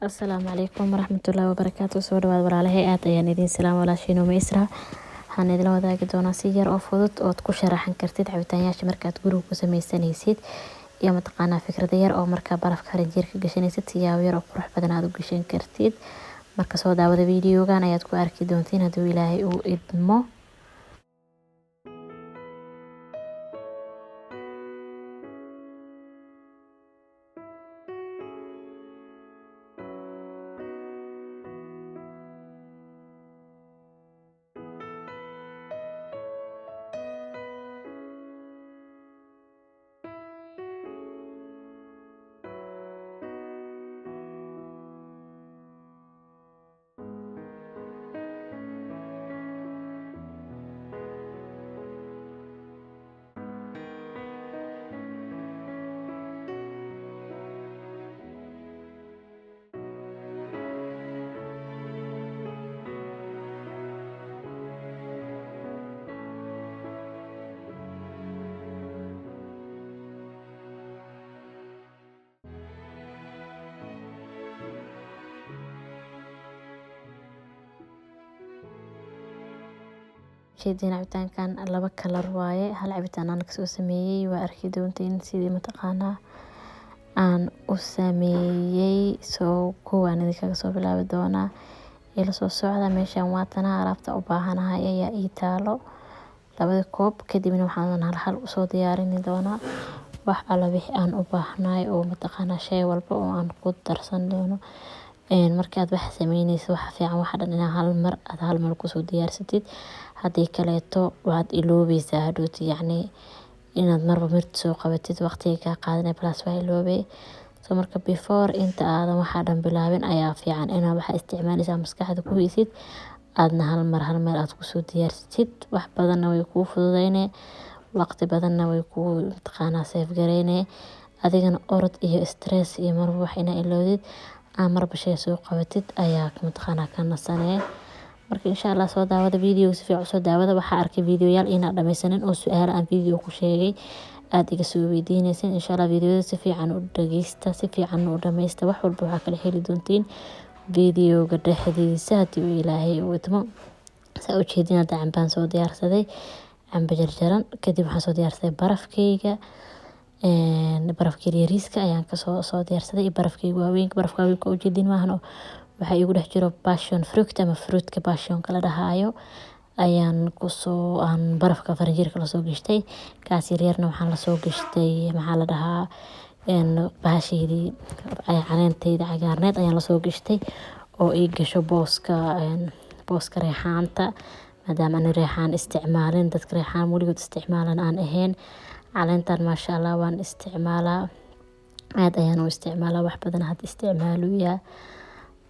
Asalaamu calaykum waraxmatullaahi wabarakaatu. Soo dhawaad walaalahay, aad ayaan idin salaam walaashiin uma isra. Waxaan idin wadaagi doonaa si yar oo fudud ood ku sharaxan kartid cabitaanyaasha markaad guriga ku sameysanaysid iyo mataqaanaa fikrada yar oo markaa barafka harinjeerka gashanaysid siyaabo yar oo qurux badan aad u gashan kartid. Marka soo daawada videogan ayaad ku arki doontiin hadduu Ilaahay uu idmo. Sheedin cabitaankan laba kalar waaye, hal cabitaan aan kasoo sameeyay waa arki doontiin sidii mataqaanaa aan u sameeyay. Soo kuwaan idinkaga soo bilaabi doonaa ila soo socda. meeshaan waa tanaa alaabta u baahanahay ayaa ii taalo labada koob. kadibna waxaan hal u soo diyaarini doonaa wax alla wixii aan u baahnaay oo mataqaanaa shay walba oo aan ku darsan doono. markaad wax sameynayso waxa fiican waxa dhan inaa hal mar ku soo diyaarsatid, haddii kaleeto waad iloobaysaa hadhooti yacni inaad marba mirta soo qabatid waqtiga ka qaadanay plus waa iloobay. soo marka before inta aadan waxa dhan bilaabin ayaa fiican inaad waxa isticmaalaysaa maskaxda ku haysid aadna hal mar aad ku soo diyaarsatid. wax badanna way kuu fududaynay, waqti badanna way kuu mataqaanaa save gareynay, adigana orod iyo stress iyo marba wax inaa iloodid marba shay soo qabatid ayaa mataqaanaa ka nasanay. marka insha Allah soo daawada video si fiican soo daawada. waxaa arkay videoyaal inaa dhameysanin oo su'aalo aan video ku sheegay aad iga soo weydiinaysan. insha Allah videoda si fiican u dhageysta, si fiican u dhameysta, wax walba waxa kala heli doontiin videoga dhexdiisa haddii uu Ilaahay u idmo. saa u jeedin hadda cambaan soo diyaarsaday, camba jarjaran. kadib waxaan soo diyaarsaday barafkayga, barafka yariiska ayaan soo diyaarsaday iyo barafkayga waaweyn. barafka waaweyn oo jeedin maahan waxa igu dhex jiro passion fruit ama fruitka passion kala dhahaayo ayaan barafka faranjeerka la soo gashtay. kaas yaryarna waxaan la soo gashtay maxaa la dhahaa bahasheedii caleentayda cagaarneed ayaan la soo gashtay oo ii gasho booska reexaanta, maadaama aan reexaan isticmaalin. dadka reexaan weligood isticmaalan aan ahayn. caleentan maasha Allah waan isticmaalaa, aad ayaan u isticmaalaa, wax badan had isticmaaluyaa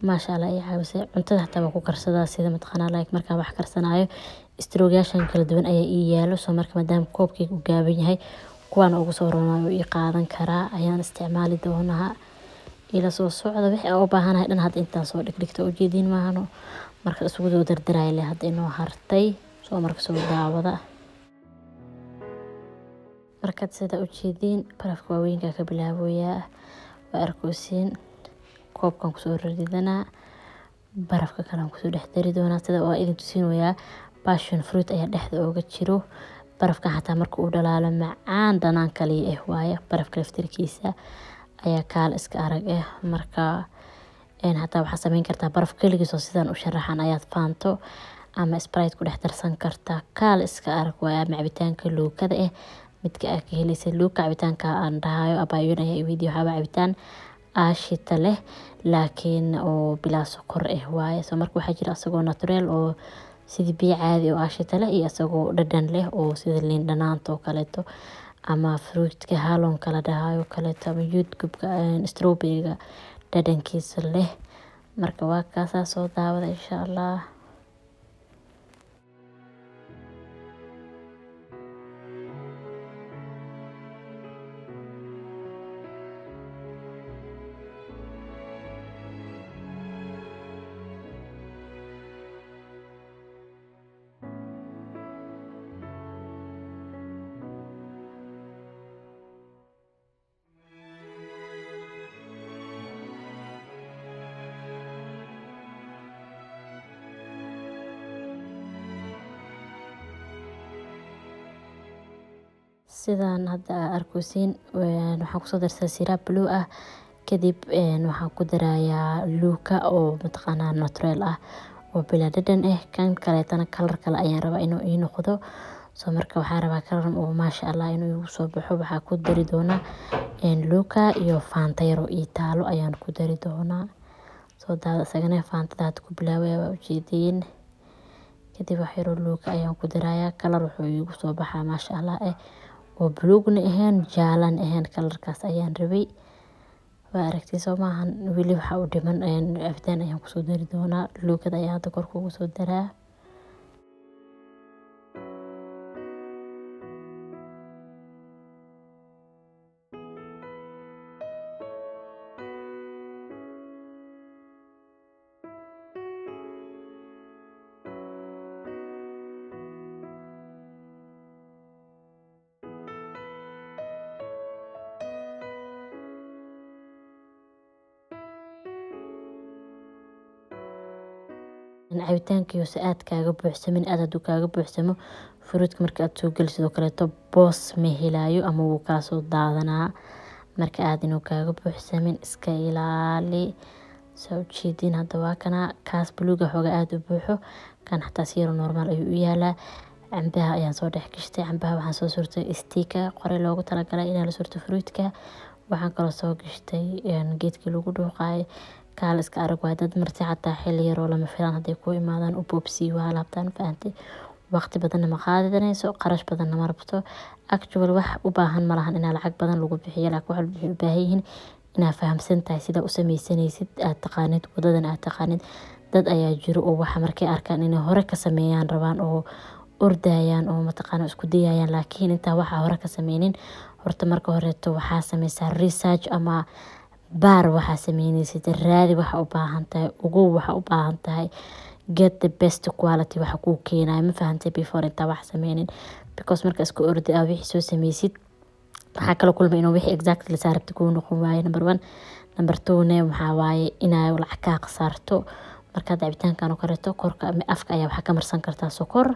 maasha Allah ay caawisay. cuntada xataa waa ku karsadaa sida mataqaanaa like markaa wax karsanayo. istroogyaashan kala duwan ayaa ii yaalo. soo marka maadaama koobkayga u gaaban yahay kuwaan ugu soo roonaayo ii qaadan karaa ayaan isticmaali doonaa. ila soo socda wixii aan u baahanahay dhan hadda intaan soo dhigto u jeedin maahano marka isugu soo dardaray leh hadda inoo hartay. soo marka soo daawada. markaad sida u jeedin barafka waaweynka ka bilaaboyaa waa arkoosin koobkan ku soo rididana barafka kale aan ku soo dhex dari doonaa. sida waa idin tusinayaa passion fruit ayaa dhexda ooga jiro. barafkan xataa marka uu dhalaalo macaan dhanaan kaliya waaye. barafka laftirkiisa ayaa kaal iska arag marka xataa waxaa sameyn kartaa baraf kaligiis oo sidaan u sharaxan ayaad faanto ama sprite ku dhex darsan kartaa. kaal iska arag waaye. ama cabitaanka lookada midka aad ka helaysa looka cabitaanka aan dhahayo abaayun ayaa video waxaa cabitaan aashita leh laakiin oo bilaa sokor waaye. soo marka waxaa jira asagoo natural oo sidii biyo caadi oo aashita leh iyo asagoo dhadhan leh oo sida liin dhanaanta oo kaleeto ama fruitka halon kala dhahayo kaleeto ama youtube-ka strawberry-ga dhadhankiisa leh. marka waa kaasaa soo daawada insha Allah. sidaan hadda arkoosin waxaan kusoo darsaday siraab blue ah kadib waxaan ku darayaa luuka oo mataqaanaa natural ah oo bila dhadhan kan kaleetana kalar kale ayaan rabaa inuu ii noqdo soo marka waxaan rabaa kalar oo maasha Allah inuu igu soo baxo waxaa ku dari doonaa luuka iyo faanta yar oo ii taalo ayaan ku dari doonaa soo daada isagana faantada had ku bilaabaya waa ujeediin kadib wax yar oo luuka ayaan ku darayaa kalar wuxuu igu soo baxaa maasha Allah oo buluugna ahayn jaalana ahayn kalarkaas ayaan rabay waa aragtay soo maahan weli waxa u dhiman cabitaan ayaan kusoo dari doonaa luukada ayaa hadda kor kugu soo daraa cabitaanka si aad kaaga buuxsamin aad haduu kaaga buuxsamo fruitka marka aad soo geliso sidoo kaleeto boos ma helaayo ama wuu kaa soo daadanaa marka aad inuu kaaga buuxsamin iska ilaali soo jeedin hadda waa kana kaas buluuga xooga aad u buuxo kan xataa si yar normal ayuu u yaalaa cambaha ayaan soo dhex gashtay cambaha waxaan soo surtay sticker qoray loogu talagalay in la surto fruitka waxaan kaloo soo gashtay geedkii lagu dhuuqay kaal iska arag waa dad marti xataa xilli yar oo lama filaan haday ku imaadaan u boobsi waa laabtaan faantay waqti badan ma qaadanayso qarash badan ma rabto actually wax u baahan ma lahan in lacag badan lagu bixiyo laakiin waxa u baahan yihiin inaad fahamsantahay sida u sameysanaysid aad taqaanid wadadan aad taqaanid dad ayaa jiro oo waxa markay arkaan inay hore ka sameeyaan rabaan oo ordayaan oo mataqaana isku dayayaan laakiin inta waxa hore ka sameynin horta marka horeeto waxa sameysaa research ama baar waxa sameynaysid raadi waxa u baahan tahay ugu waxa u baahan tahay get the best quality waxa ku keenay ma fahantay before inta wax sameynin because marka isku ordi aad wixii soo sameysid waxa kala kulmay inuu wixii exactly saarabta ku noqon waayo number 1 number 2 waxa waaye inay lacag ka qasaarto marka cabitaankan oo kareeto korka afka ayaa waxa ka marsan kartaa sokor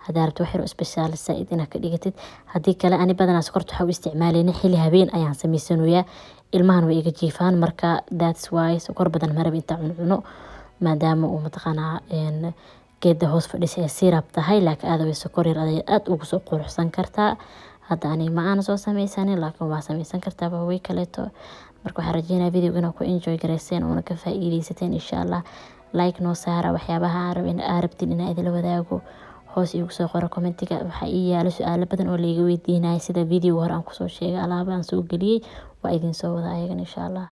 hadaa rabto wax yar oo special saaid inaad ka dhigatid hadii kale ani badanaa sokorta waxa u isticmaalayna xilli habeen ayaan sameysanayaa ilmahan way iga jiifaan marka that's why sokor badan ma rabin inta cuno maadaama uu mataqaanaa geedda hoos fadhisay syrup tahay laakiin aad way sokor yar aad ugu soo quruxsan kartaa hadda ani ma aan soo sameysanin laakiin waa sameysan kartaa way kaleeto marka waxaan rajeynayaa video inaan ku enjoy gareyseen oo ka faa'iideysateen insha Allah like noo saara waxyaabaha aan rabtin in idin la wadaago hoos igu soo qoro commentiga waxa ii yaalo su'aalo badan oo la iga weydiinay sida video hore aan ku soo sheegay alaabaan soo galiyay waa idin soo wada ayagan insha Allah